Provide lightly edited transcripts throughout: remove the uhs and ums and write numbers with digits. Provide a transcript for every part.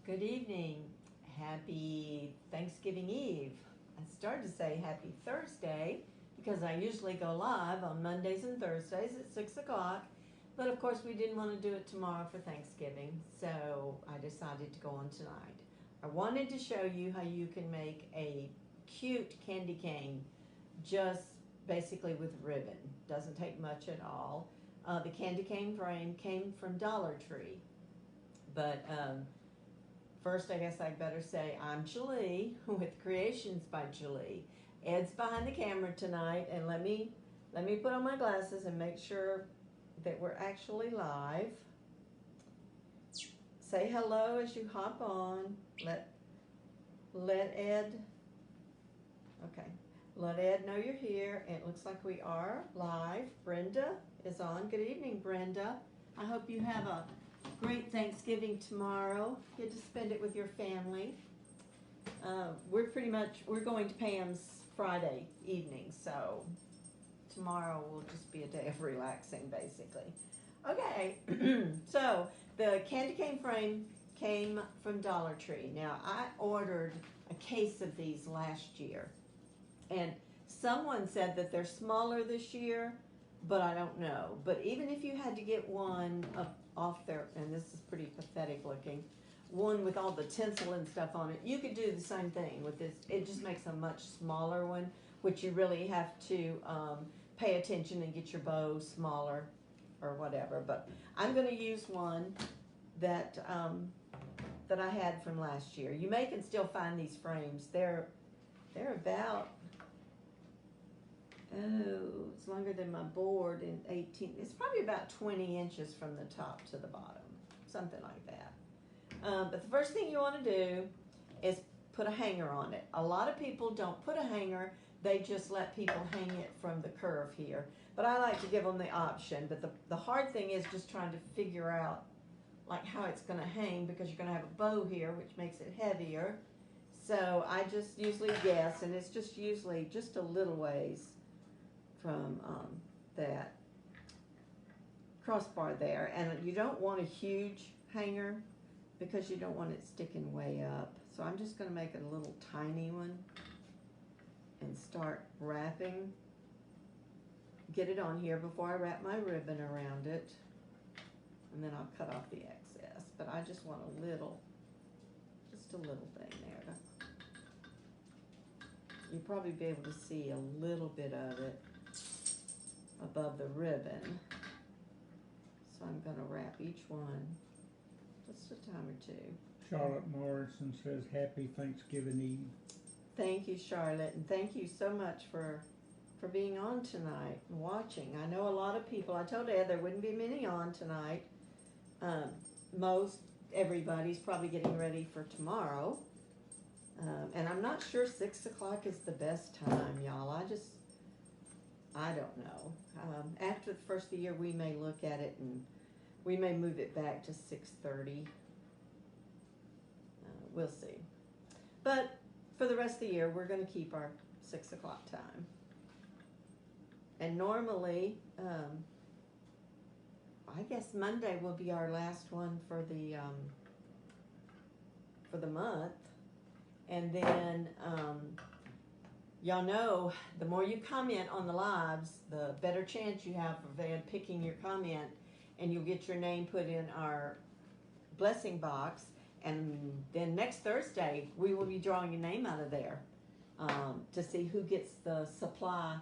Good evening. Happy Thanksgiving Eve. I started to say happy Thursday because I usually go live on Mondays and Thursdays at 6 o'clock. But of course, we didn't want to do it tomorrow for Thanksgiving, so I decided to go on tonight. I wanted to show you how you can make a cute candy cane just basically with ribbon. Doesn't take much at all. The candy cane frame came from Dollar Tree, but first, I guess I'd better say I'm Julie with Creations by Julie. Ed's behind the camera tonight, and let me put on my glasses and make sure that we're actually live. Say hello as you hop on. Let Ed. Okay. Let Ed know you're here. It looks like we are live. Brenda is on. Good evening, Brenda. I hope you have a great Thanksgiving tomorrow. Get to spend it with your family. We're going to Pam's Friday evening, so tomorrow will just be a day of relaxing, basically. Okay, so the candy cane frame came from Dollar Tree. Now, I ordered a case of these last year, and someone said that they're smaller this year, but I don't know. But even if you had to get one off there, and this is pretty pathetic looking, one with all the tinsel and stuff on it, you could do the same thing with this. It just makes a much smaller one, which you really have to pay attention and get your bow smaller or whatever. But I'm going to use one that that I had from last year. You can still find these frames. They're about, oh, it's longer than my board in 18. It's probably about 20 inches from the top to the bottom, something like that. But the first thing you want to do is put a hanger on it. A lot of people don't put a hanger. They just let people hang it from the curve here. But I like to give them the option. But the hard thing is just trying to figure out like how it's going to hang, because you're going to have a bow here, which makes it heavier. So I just usually guess, and it's just usually just a little ways from that crossbar there. And you don't want a huge hanger because you don't want it sticking way up. So I'm just going to make it a little tiny one and start wrapping. Get it on here before I wrap my ribbon around it. And then I'll cut off the excess. But I just want a little, just a little thing there. You'll probably be able to see a little bit of it above the ribbon. So I'm going to wrap each one just a time or two. Charlotte Morrison says Happy Thanksgiving Eve. Thank you, Charlotte, and thank you so much for being on tonight and watching. I know a lot of people, I told Ed there wouldn't be many on tonight. Everybody's probably getting ready for tomorrow. And I'm not sure 6 o'clock is the best time, y'all. I don't know. After the first of the year, we may look at it and we may move it back to 6:30. We'll see. But for the rest of the year, we're going to keep our 6 o'clock time. And normally, I guess Monday will be our last one for the month. And then, y'all know, the more you comment on the lives, the better chance you have of Ed picking your comment, and you'll get your name put in our blessing box. And then next Thursday, we will be drawing your name out of there to see who gets the surprise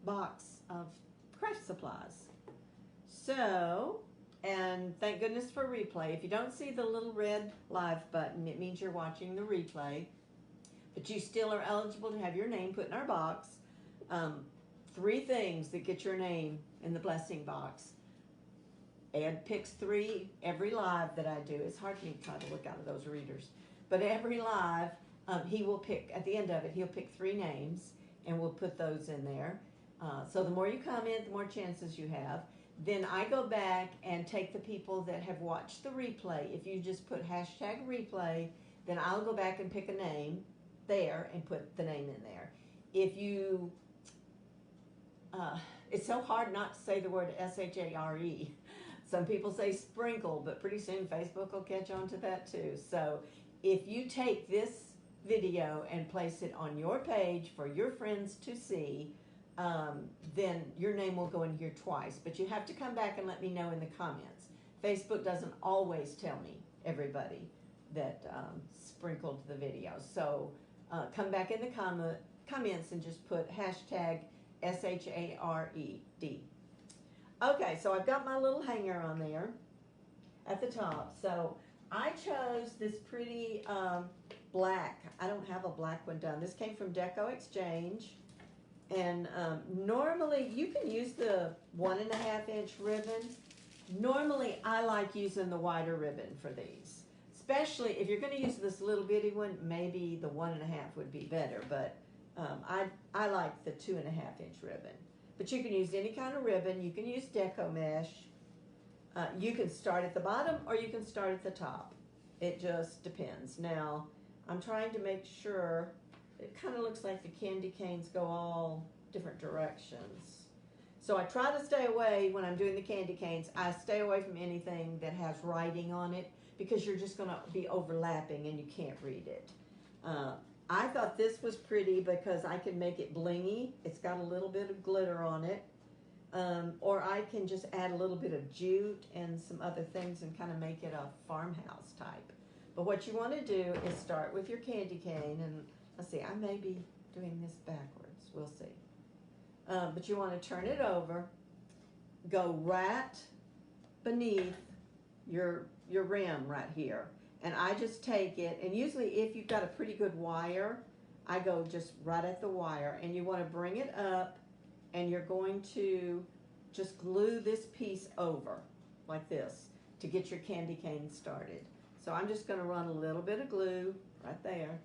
box of craft supplies. So, and thank goodness for replay. If you don't see the little red live button, it means you're watching the replay. But you still are eligible to have your name put in our box. 3 things that get your name in the blessing box. Ed picks 3 every live that I do. It's hard for me to try to look out of those readers. But every live, he will pick, at the end of it, he'll pick 3 names, and we'll put those in there. So the more you comment, the more chances you have. Then I go back and take the people that have watched the replay. If you just put #replay, then I'll go back and pick a name there and put the name in there. If you, it's so hard not to say the word SHARE. Some people say sprinkle, but pretty soon Facebook will catch on to that too. So if you take this video and place it on your page for your friends to see, then your name will go in here twice. But you have to come back and let me know in the comments. Facebook doesn't always tell me everybody that sprinkled the video. So come back in the comments and just put hashtag SHARED. Okay, so I've got my little hanger on there at the top. So I chose this pretty black. I don't have a black one done. This came from Deco Exchange. And normally you can use the 1.5 inch ribbon. Normally I like using the wider ribbon for these. Especially if you're going to use this little bitty one, maybe the 1.5 would be better. But I like the 2.5 inch ribbon. But you can use any kind of ribbon. You can use Deco Mesh. You can start at the bottom or you can start at the top. It just depends. Now, I'm trying to make sure, it kind of looks like the candy canes go all different directions. So I try to stay away, when I'm doing the candy canes, I stay away from anything that has writing on it because you're just going to be overlapping and you can't read it. I thought this was pretty because I can make it blingy. It's got a little bit of glitter on it. Or I can just add a little bit of jute and some other things and kind of make it a farmhouse type. But what you want to do is start with your candy cane, and let's see, I may be doing this backwards. We'll see. But you want to turn it over, go right beneath your rim right here. And I just take it, and usually if you've got a pretty good wire, I go just right at the wire, and you want to bring it up, and you're going to just glue this piece over like this to get your candy cane started. So I'm just going to run a little bit of glue right there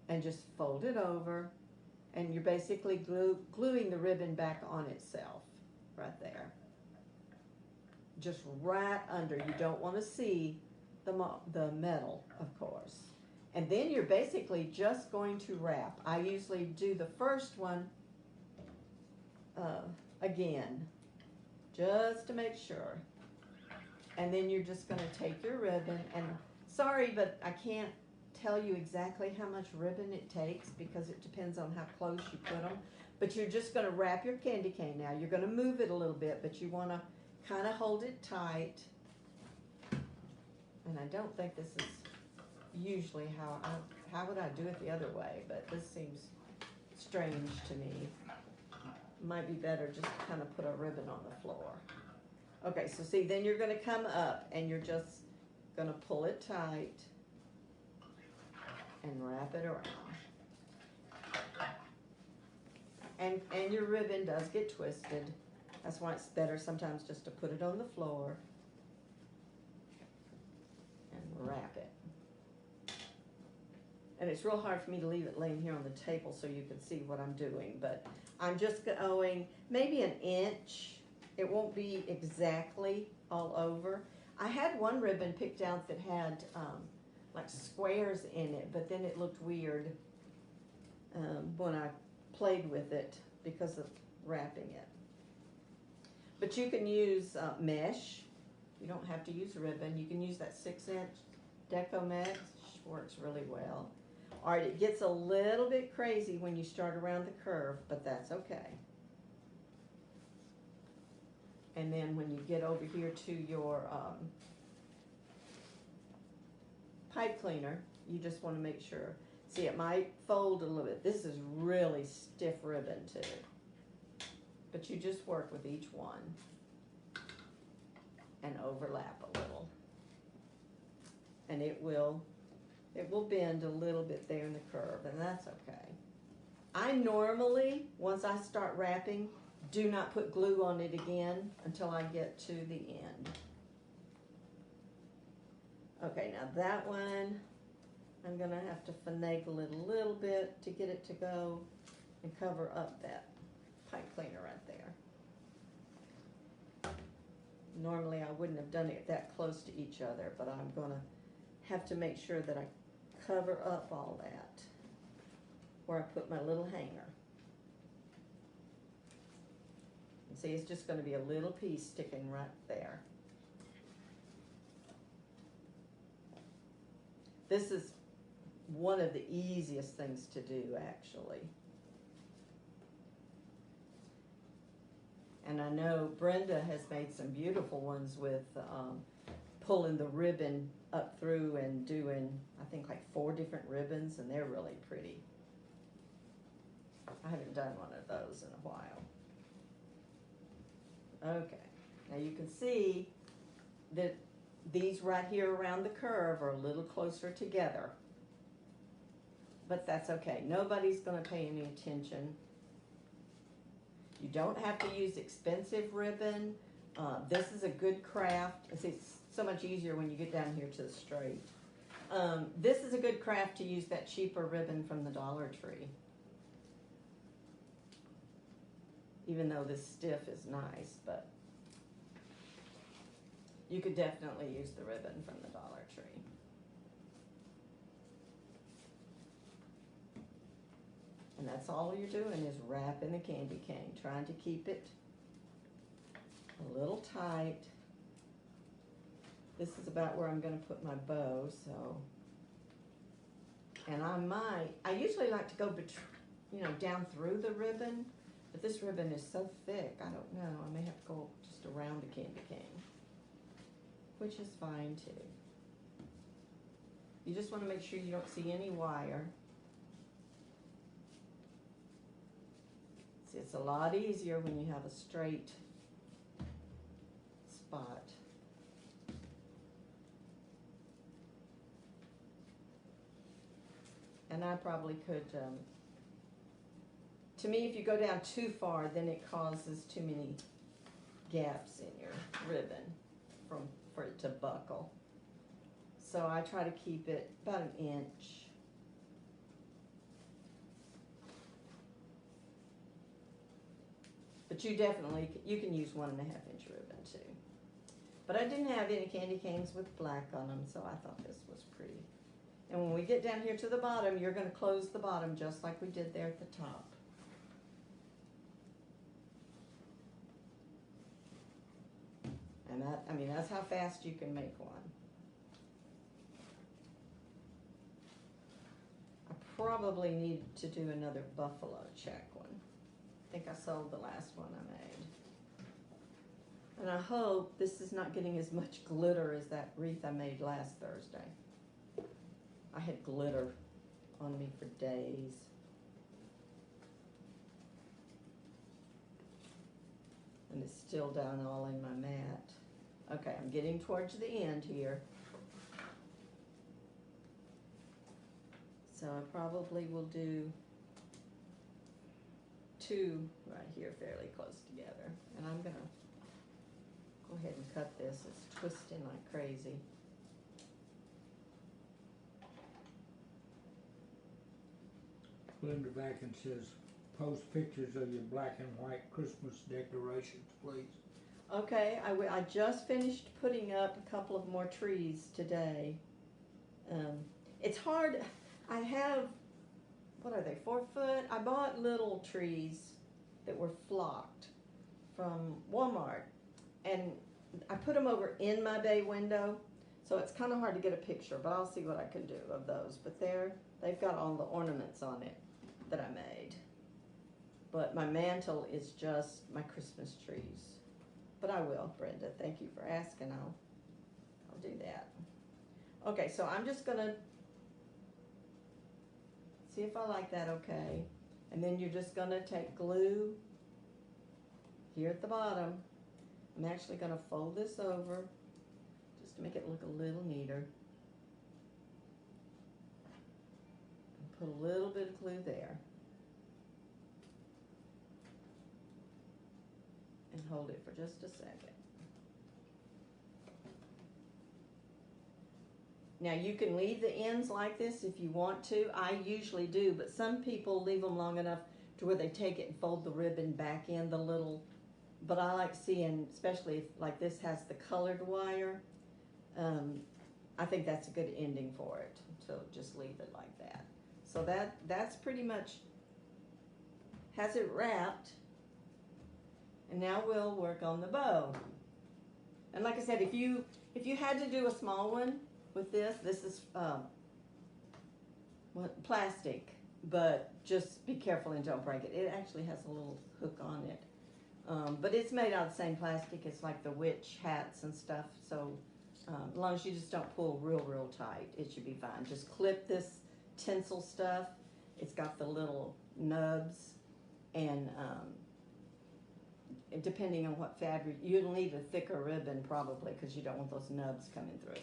and just fold it over, and you're basically gluing the ribbon back on itself right there. Just right under. You don't want to see the metal, of course. And then you're basically just going to wrap. I usually do the first one again, just to make sure. And then you're just going to take your ribbon, and sorry, but I can't tell you exactly how much ribbon it takes because it depends on how close you put them. But you're just going to wrap your candy cane now. You're going to move it a little bit, but you want to kind of hold it tight. And I don't think this is usually how would I do it the other way, but this seems strange to me. Might be better just to kind of put a ribbon on the floor. Okay, so see, then you're going to come up and you're just going to pull it tight and wrap it around. And your ribbon does get twisted. That's why it's better sometimes just to put it on the floor and wrap it. And it's real hard for me to leave it laying here on the table so you can see what I'm doing, but I'm just going maybe 1 inch. It won't be exactly all over. I had one ribbon picked out that had like squares in it, but then it looked weird when I played with it because of wrapping it. But you can use mesh. You don't have to use ribbon. You can use that 6-inch Deco Mesh. Works really well. All right, it gets a little bit crazy when you start around the curve, but that's okay. And then when you get over here to your pipe cleaner, you just want to make sure. See, it might fold a little bit. This is really stiff ribbon too. But you just work with each one and overlap a little. And it will bend a little bit there in the curve, and that's okay. I normally, once I start wrapping, do not put glue on it again until I get to the end. Okay, now that one, I'm going to have to finagle it a little bit to get it to go and cover up that pipe cleaner right there. Normally I wouldn't have done it that close to each other, but I'm going to have to make sure that I cover up all that where I put my little hanger. See, it's just going to be a little piece sticking right there. This is one of the easiest things to do, actually. And I know Brenda has made some beautiful ones with pulling the ribbon up through and doing, I think, like 4 different ribbons, and they're really pretty. I haven't done one of those in a while. Okay, now you can see that these right here around the curve are a little closer together. But that's okay. Nobody's going to pay any attention. You don't have to use expensive ribbon. This is a good craft. It's so much easier when you get down here to the straight. This is a good craft to use that cheaper ribbon from the Dollar Tree. Even though this stiff is nice, but you could definitely use the ribbon from the Dollar Tree. And that's all you're doing is wrapping the candy cane, trying to keep it a little tight. This is about where I'm going to put my bow, so. And I usually like to go, down through the ribbon, but this ribbon is so thick, I don't know. I may have to go just around the candy cane, which is fine too. You just want to make sure you don't see any wire. See, it's a lot easier when you have a straight spot. And I probably could, to me, if you go down too far, then it causes too many gaps in your ribbon for it to buckle. So I try to keep it about an inch. But you can use 1.5 inch ribbon too. But I didn't have any candy canes with black on them, so I thought this was pretty. And when we get down here to the bottom, you're going to close the bottom just like we did there at the top. And that's how fast you can make one. I probably need to do another buffalo check one. I think I sold the last one I made. And I hope this is not getting as much glitter as that wreath I made last Thursday. I had glitter on me for days. And it's still down all in my mat. Okay, I'm getting towards the end here. So I probably will do 2 right here fairly close together. And I'm going to go ahead and cut this. It's twisting like crazy. Linda Vacken says, post pictures of your black and white Christmas decorations, please. Okay, I just finished putting up a couple of more trees today. It's hard. I have, what are they, 4 foot? I bought little trees that were flocked from Walmart, and I put them over in my bay window, so it's kind of hard to get a picture, but I'll see what I can do of those. But they've got all the ornaments on it that I made. But my mantle is just my Christmas trees. But I will, Brenda. Thank you for asking. I'll do that. Okay, so I'm just gonna see if I like that okay. And then you're just gonna take glue here at the bottom. I'm actually gonna fold this over just to make it look a little neater. And put a little bit of glue there. And hold it for just a second. Now you can leave the ends like this if you want to. I usually do, but some people leave them long enough to where they take it and fold the ribbon back in the little, but I like seeing, especially if like this has the colored wire, I think that's a good ending for it. So just leave it like that. So that's pretty much has it wrapped. And now we'll work on the bow. And like I said, if you had to do a small one with this is plastic, but just be careful and don't break it. It actually has a little hook on it. But it's made out of the same plastic as like the witch hats and stuff. So as long as you just don't pull real tight, it should be fine. Just clip this tinsel stuff. It's got the little nubs, and depending on what fabric, you'll need a thicker ribbon probably because you don't want those nubs coming through.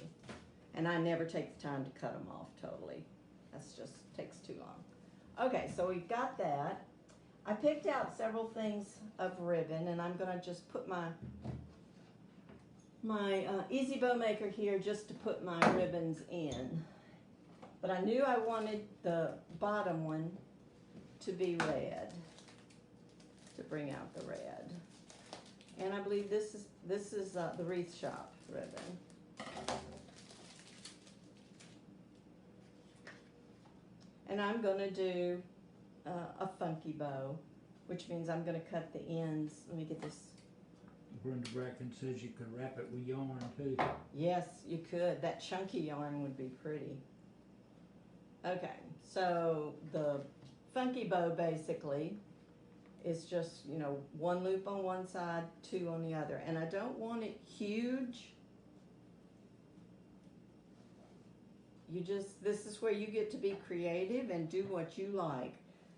And I never take the time to cut them off totally. That's just takes too long. Okay, so we've got that. I picked out several things of ribbon, and I'm gonna just put my Easy Bow Maker here just to put my ribbons in. But I knew I wanted the bottom one to be red, to bring out the red. And I believe this is the Wreath Shop ribbon. And I'm going to do a funky bow, which means I'm going to cut the ends. Let me get this. Brenda Bracken says you could wrap it with yarn too. Yes, you could. That chunky yarn would be pretty. Okay, so the funky bow basically is just, you know, one loop on one side, two on the other. And I don't want it huge. This is where you get to be creative and do what you like.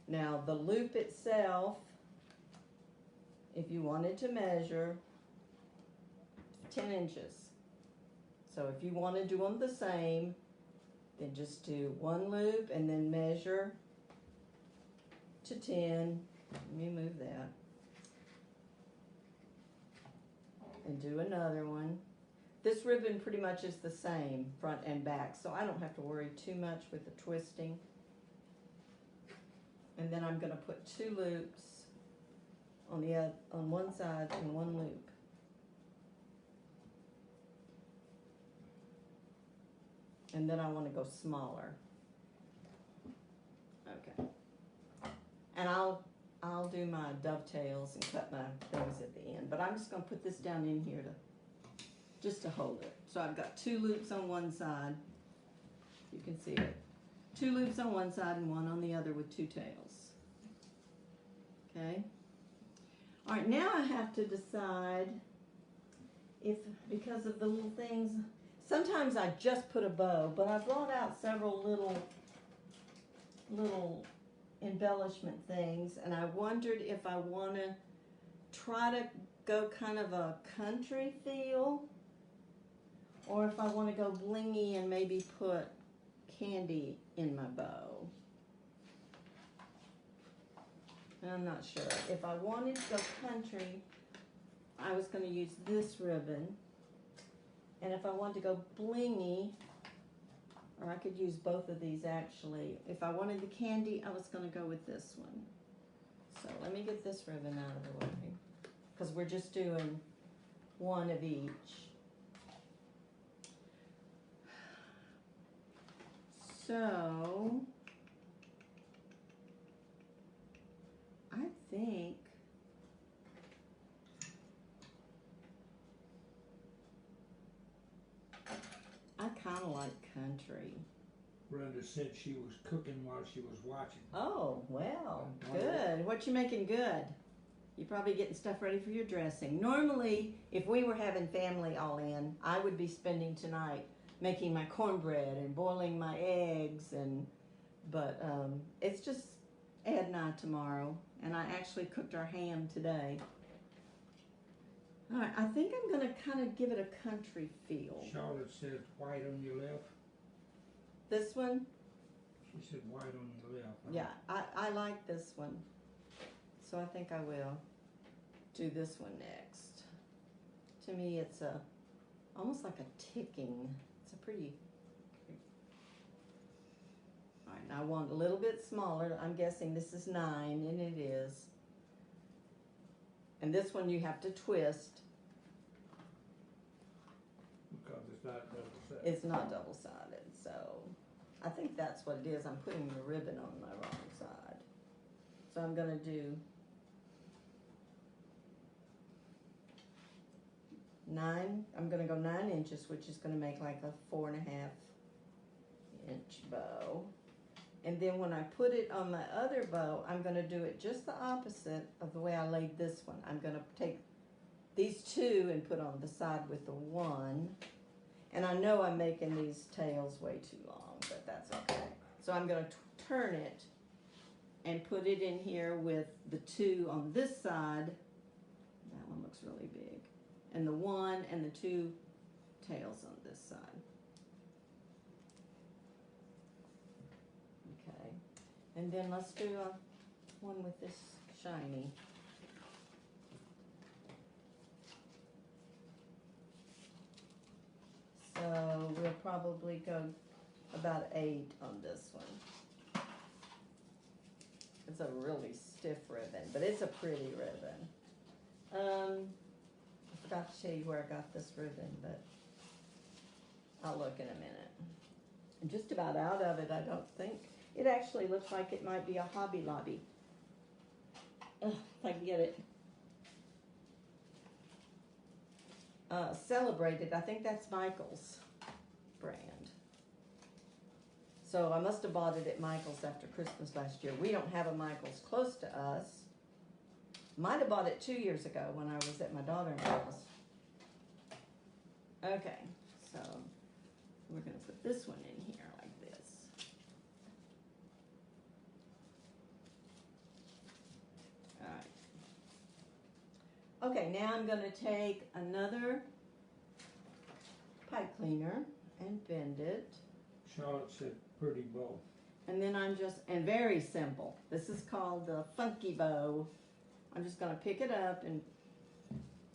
Now the loop itself, if you wanted to measure, 10 inches. So if you want to do them the same, then just do one loop and then measure to 10. Let me move that. And do another one. This ribbon pretty much is the same front and back, so I don't have to worry too much with the twisting. And then I'm going to put two loops on one side and one loop. And then I want to go smaller. Okay. And I'll do my dovetails and cut my things at the end. But I'm just going to put this down in here just to hold it. So I've got two loops on one side. You can see it. Two loops on one side and one on the other with two tails. Okay. All right, now I have to decide if, because of the little things, sometimes I just put a bow, but I brought out several little embellishment things, and I wondered if I want to try to go kind of a country feel, or if I want to go blingy and maybe put candy in my bow. I'm not sure. If I wanted to go country, I was going to use this ribbon. And if I wanted to go blingy, or I could use both of these actually. If I wanted the candy, I was going to go with this one. So let me get this ribbon out of the way, because we're just doing one of each. So I think I kind of like country. Brenda said she was cooking while she was watching. Oh, well, good. What you making good? You're probably getting stuff ready for your dressing. Normally, if we were having family all in, I would be spending tonight making my cornbread and boiling my eggs, but it's just Ed and I tomorrow, and I actually cooked our ham today. All right, I think I'm going to kind of give it a country feel. Charlotte said white on your left. This one? She said white on your left. Yeah, I like this one. So I think I will do this one next. To me, it's almost like a ticking. It's a pretty. All right, now I want a little bit smaller. I'm guessing this is 9, and it is. And this one you have to twist. Because it's not double-sided. It's not double-sided, so I think that's what it is. I'm putting the ribbon on the wrong side. So I'm going to do I'm gonna go 9 inches, which is gonna make like a 4.5 inch bow. And then when I put it on my other bow, I'm gonna do it just the opposite of the way I laid this one. I'm gonna take these 2 and put on the side with the 1. And I know I'm making these tails way too long, but that's okay. So I'm gonna turn it and put it in here with the 2 on this side. That one looks really big. And the 1 and the 2 tails on this side. Okay. And then let's do one with this shiny. So we'll probably go about 8 on this one. It's a really stiff ribbon, but it's a pretty ribbon. I forgot to show you where I got this ribbon, but I'll look in a minute. I'm just about out of it, I don't think. It actually looks like it might be a Hobby Lobby. If I can get it. Celebrated, I think that's Michael's brand. So I must have bought it at Michael's after Christmas last year. We don't have a Michael's close to us. Might have bought it 2 years ago when I was at my daughter-in-law's. Okay, so we're gonna put this one in here like this. All right. Okay, now I'm gonna take another pipe cleaner and bend it. Charlotte said pretty bow. And then and very simple. This is called the funky bow. I'm just gonna pick it up and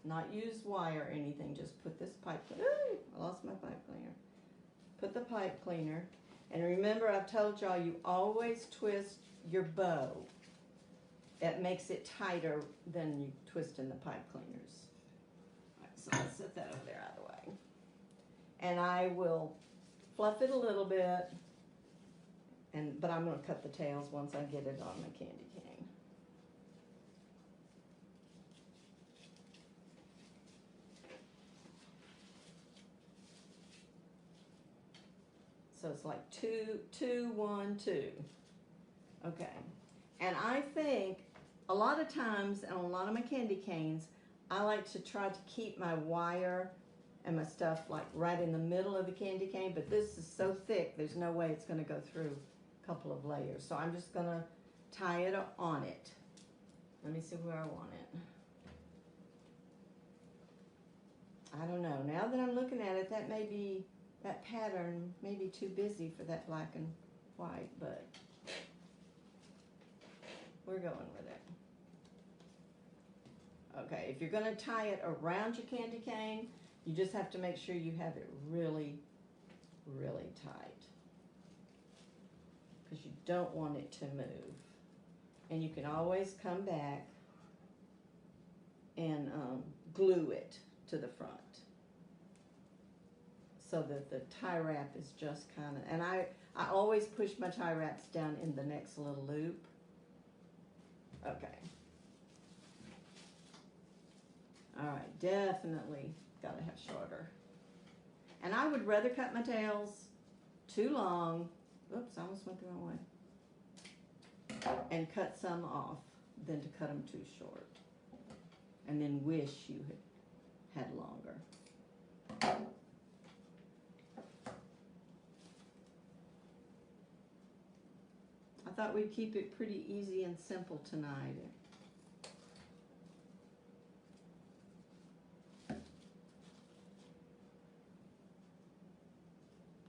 not use wire or anything, just put this pipe, ooh, I lost my pipe cleaner. Put the pipe cleaner, and remember I've told y'all you always twist your bow. That makes it tighter than you twisting the pipe cleaners. All right, so let's set that over there out of the way. And I will fluff it a little bit, but I'm gonna cut the tails once I get it on my candy cane. So it's like 2, 2, 1, 2. Okay. And I think a lot of times on a lot of my candy canes, I like to try to keep my wire and my stuff like right in the middle of the candy cane, but this is so thick, there's no way it's gonna go through a couple of layers. So I'm just gonna tie it on it. Let me see where I want it. I don't know. Now that I'm looking at it, that pattern may be too busy for that black and white, but we're going with it. Okay, if you're going to tie it around your candy cane, you just have to make sure you have it really, really tight, because you don't want it to move. And you can always come back and glue it to the front, so that the tie wrap is just kind of, and I always push my tie wraps down in the next little loop. Okay. All right, definitely gotta have shorter. And I would rather cut my tails too long, oops, I almost went the wrong way, and cut some off than to cut them too short. And then wish you had longer. I thought we'd keep it pretty easy and simple tonight.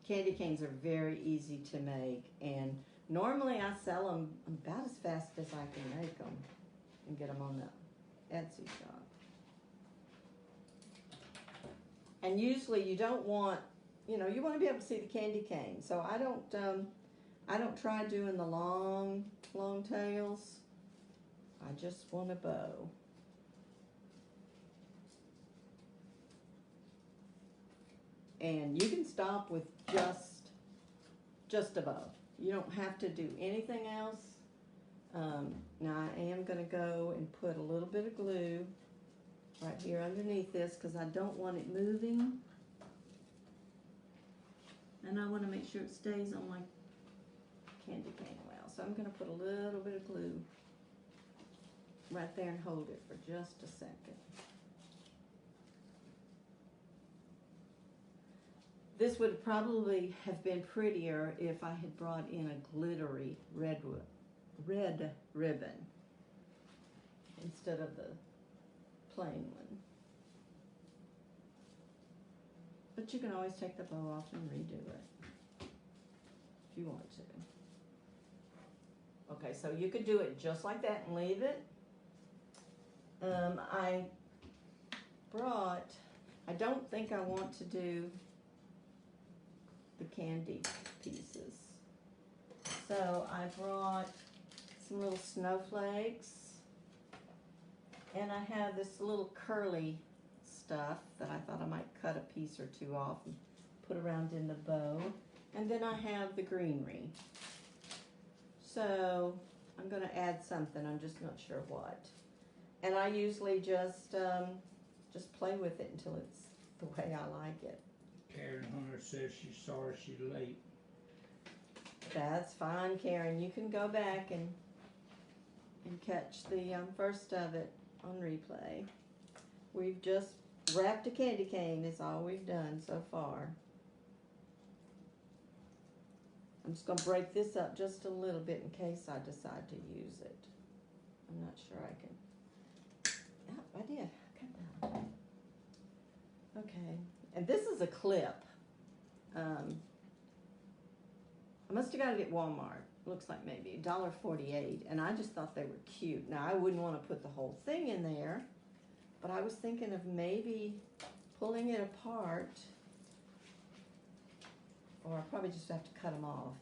Candy canes are very easy to make, and normally I sell them about as fast as I can make them and get them on the Etsy shop. And usually you don't want, you want to be able to see the candy cane. So I don't try doing the long tails. I just want a bow. And you can stop with just a bow. You don't have to do anything else. Now I am going to go and put a little bit of glue right here underneath this because I don't want it moving. And I want to make sure it stays on my candy cane well. So I'm going to put a little bit of glue right there and hold it for just a second. This would probably have been prettier if I had brought in a glittery red ribbon instead of the plain one. But you can always take the bow off and redo it if you want to. Okay, so you could do it just like that and leave it. I don't think I want to do the candy pieces. So I brought some little snowflakes, and I have this little curly stuff that I thought I might cut a piece or two off and put around in the bow. And then I have the greenery. So I'm going to add something, I'm just not sure what. And I usually just play with it until it's the way I like it. Karen Hunter says she's sorry she's late. That's fine, Karen. You can go back and catch the first of it on replay. We've just wrapped a candy cane is all we've done so far. I'm just going to break this up just a little bit in case I decide to use it. I'm not sure I can. Oh, I did. Cut that. Okay. And this is a clip. I must have got it at Walmart. Looks like maybe $1.48. And I just thought they were cute. Now, I wouldn't want to put the whole thing in there. But I was thinking of maybe pulling it apart. Or I'll probably just have to cut them off.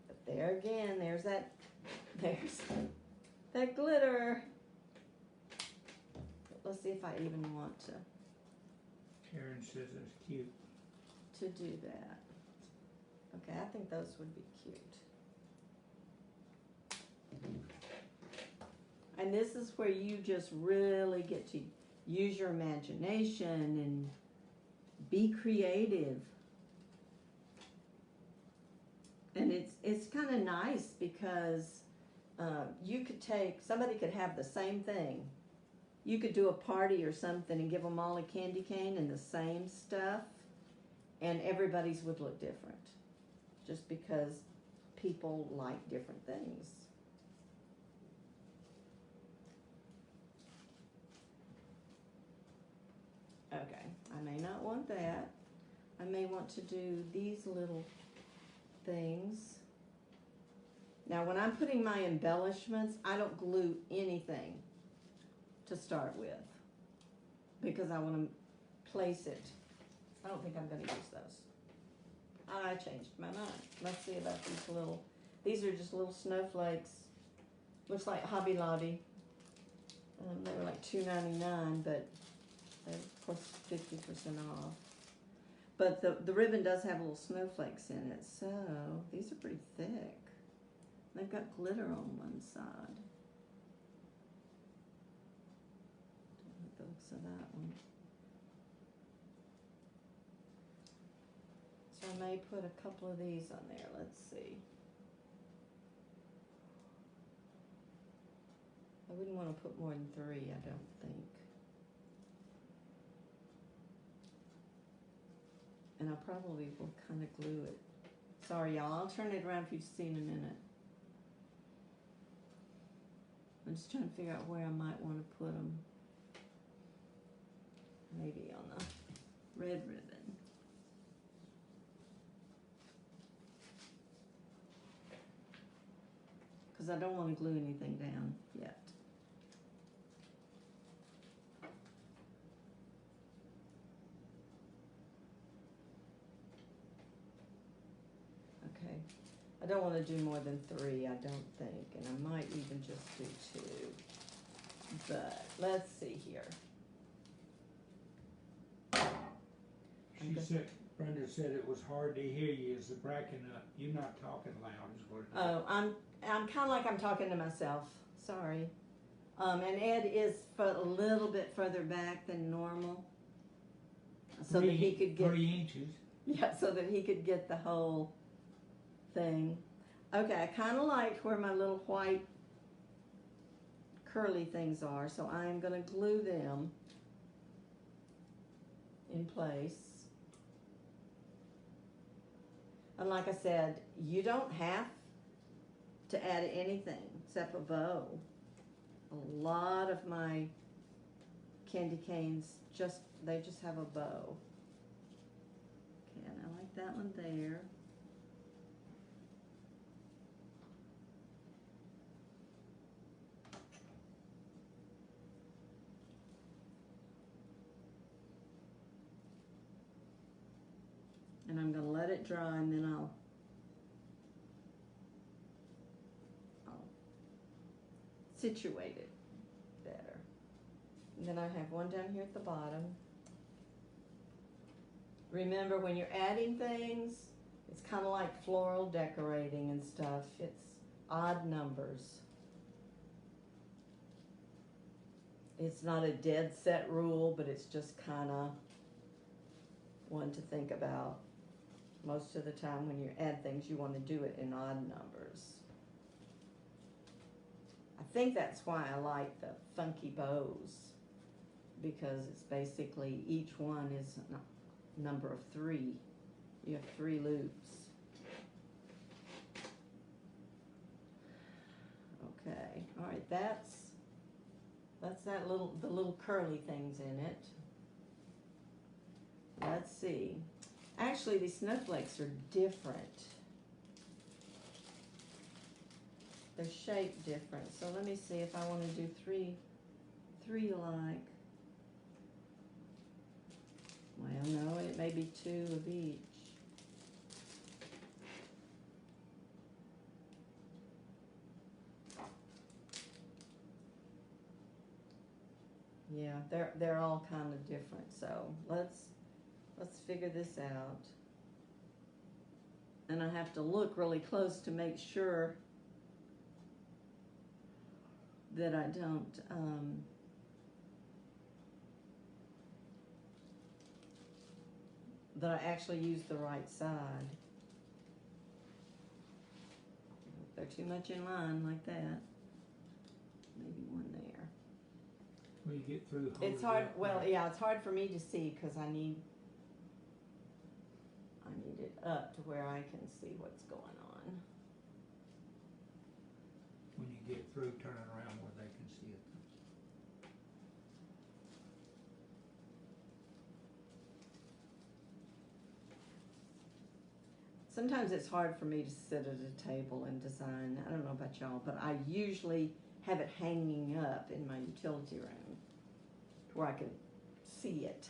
But there again, there's that glitter. Let's see if I even want to Karen says it's cute. to do that. Okay, I think those would be cute. And this is where you just really get to use your imagination and be creative. And it's kind of nice because somebody could have the same thing. You could do a party or something and give them all a candy cane and the same stuff, and everybody's would look different just because people like different things. Okay, I may not want that. I may want to do these little things. Now, when I'm putting my embellishments, I don't glue anything to start with because I want to place it. I don't think I'm going to use those. I changed my mind. Let's see about these are just little snowflakes. Looks like Hobby Lobby. They were like $2.99, but they're of course 50% off. But the ribbon does have little snowflakes in it, so these are pretty thick. They've got glitter on one side. Don't like the looks of that one. So I may put a couple of these on there. Let's see. I wouldn't want to put more than 3, I don't think. And I probably will kind of glue it. Sorry, y'all. I'll turn it around for you to see in a minute. I'm just trying to figure out where I might want to put them. Maybe on the red ribbon. Because I don't want to glue anything down yet. Okay. I don't want to do more than 3, I don't think. And I might even just do 2. But let's see here. Brenda said it was hard to hear you. Is the breaking up? You're not talking loud, is what it is. Oh, I'm kind of like I'm talking to myself. Sorry. And Ed is a little bit further back than normal, so that he could get 3 inches. yeah, so that he could get the whole thing. Okay, I kind of liked where my little white curly things are, so I'm going to glue them in place. And like I said, you don't have to add anything except a bow. A lot of my candy canes they just have a bow. Okay, and I like that one there. And I'm going to let it dry, and then I'll situate it better. And then I have one down here at the bottom. Remember, when you're adding things, it's kind of like floral decorating and stuff. It's odd numbers. It's not a dead set rule, but it's just kind of one to think about. Most of the time when you add things, you want to do it in odd numbers. I think that's why I like the funky bows, because it's basically each one is a number of 3. You have 3 loops. Okay, all right, that's the little curly things in it. Let's see. Actually, these snowflakes are different. They're shaped different. So let me see if I want to do three alike. Well, no, it may be 2 of each. Yeah, they're all kind of different. So let's figure this out. And I have to look really close to make sure that I don't that I actually use the right side. If they're too much in line like that, maybe one there. When you get through, It's hard. Well, yeah, it's hard for me to see because I need it up to where I can see what's going on. When you get through, turn it around where they can see it. Sometimes it's hard for me to sit at a table and design. I don't know about y'all, but I usually have it hanging up in my utility room where I can see it.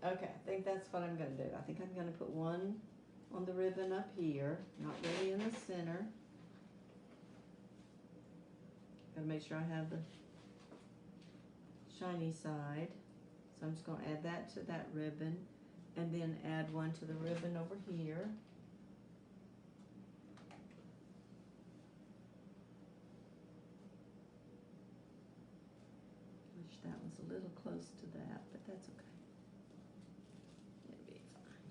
Okay, I think that's what I'm going to do. I think I'm going to put one on the ribbon up here, not really in the center. Got to make sure I have the shiny side. So I'm just going to add that to that ribbon, and then add one to the ribbon over here. Wish that was a little close to that, but that's okay. It'll be fine.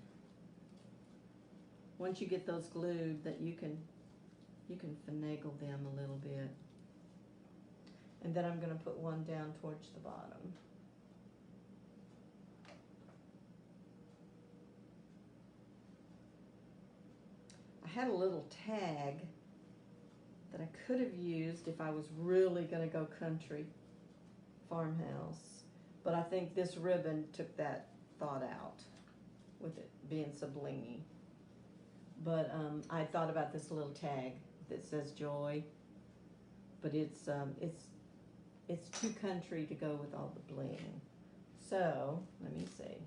Once you get those glued, that you can finagle them a little bit. And then I'm going to put one down towards the bottom. I had a little tag that I could have used if I was really going to go country farmhouse, but I think this ribbon took that thought out with it being so blingy. But I thought about this little tag that says joy, but it's too country to go with all the bling. So let me see.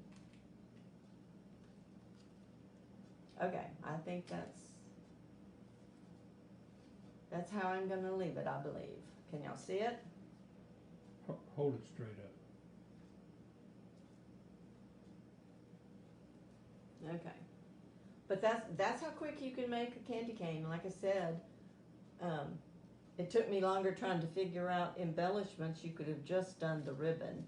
Okay, I think that's how I'm going to leave it, I believe. Can y'all see it? Hold it straight up. Okay. But that's how quick you can make a candy cane. Like I said, it took me longer trying to figure out embellishments. You could have just done the ribbon,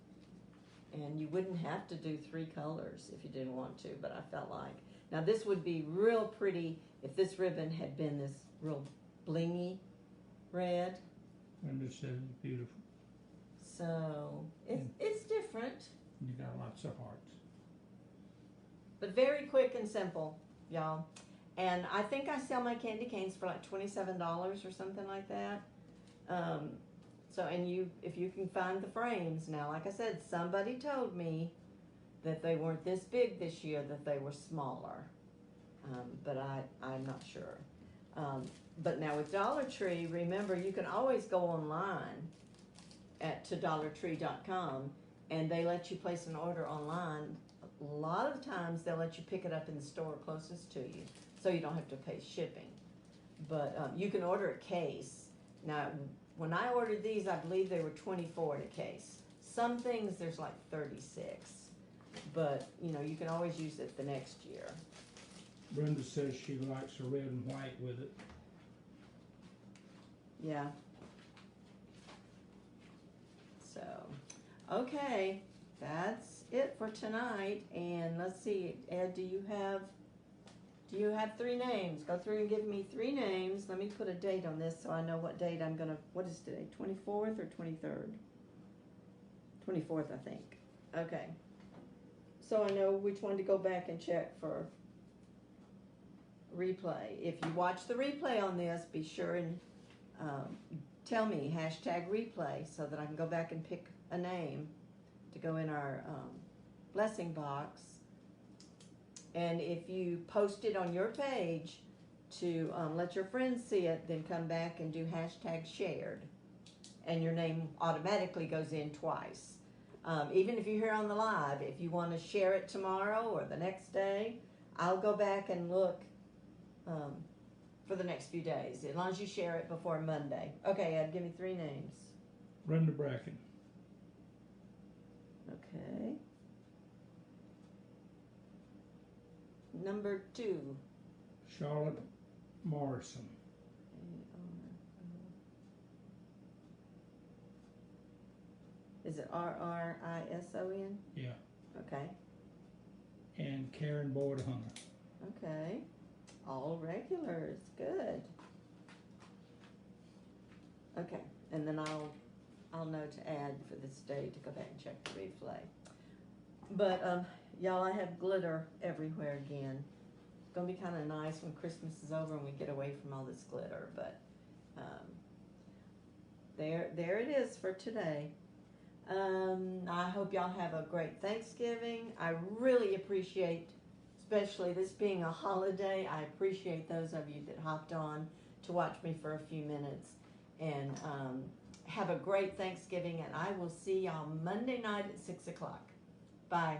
and you wouldn't have to do 3 colors if you didn't want to, but I felt like, now this would be real pretty if this ribbon had been this real blingy red. Brenda says it's beautiful. So it's different, You got lots of hearts. but very quick and simple, y'all. And I think I sell my candy canes for like $27 or something like that. So, and if you can find the frames now, like I said, somebody told me that they weren't this big this year, that they were smaller. But I'm not sure. But now with Dollar Tree, remember you can always go online to dollartree.com, and they let you place an order online. A lot of times they'll let you pick it up in the store closest to you, so you don't have to pay shipping. But you can order a case. Now, when I ordered these, I believe they were $24 in a case. Some things there's like 36, but you know you can always use it the next year. Brenda says she likes the red and white with it. Yeah. So, okay, that's it for tonight. And let's see, Ed, do you have 3 names? Go through and give me 3 names. Let me put a date on this so I know what date I'm gonna. What is today? 24th or 23rd? 24th, I think. Okay. So I know which one to go back and check for replay. If you watch the replay on this, be sure and tell me #replay so that I can go back and pick a name to go in our blessing box. And if you post it on your page to let your friends see it, then come back and do #shared, and your name automatically goes in twice. Even if you're here on the live, if you want to share it tomorrow or the next day, I'll go back and look for the next few days, as long as you share it before Monday. Okay, Ed, give me 3 names. Brenda Bracken. Okay. Number 2. Charlotte Morrison. Is it Rrison? Yeah. Okay. And Karen Boyd Hunter. Okay. All regulars. Good. Okay. And then I'll know to add for this day to go back and check the replay. But y'all, I have glitter everywhere again. It's gonna be kind of nice when Christmas is over and we get away from all this glitter. But there it is for today. I hope y'all have a great Thanksgiving. I really appreciate, especially this being a holiday, I appreciate those of you that hopped on to watch me for a few minutes. And have a great Thanksgiving, and I will see y'all Monday night at 6 o'clock. Bye.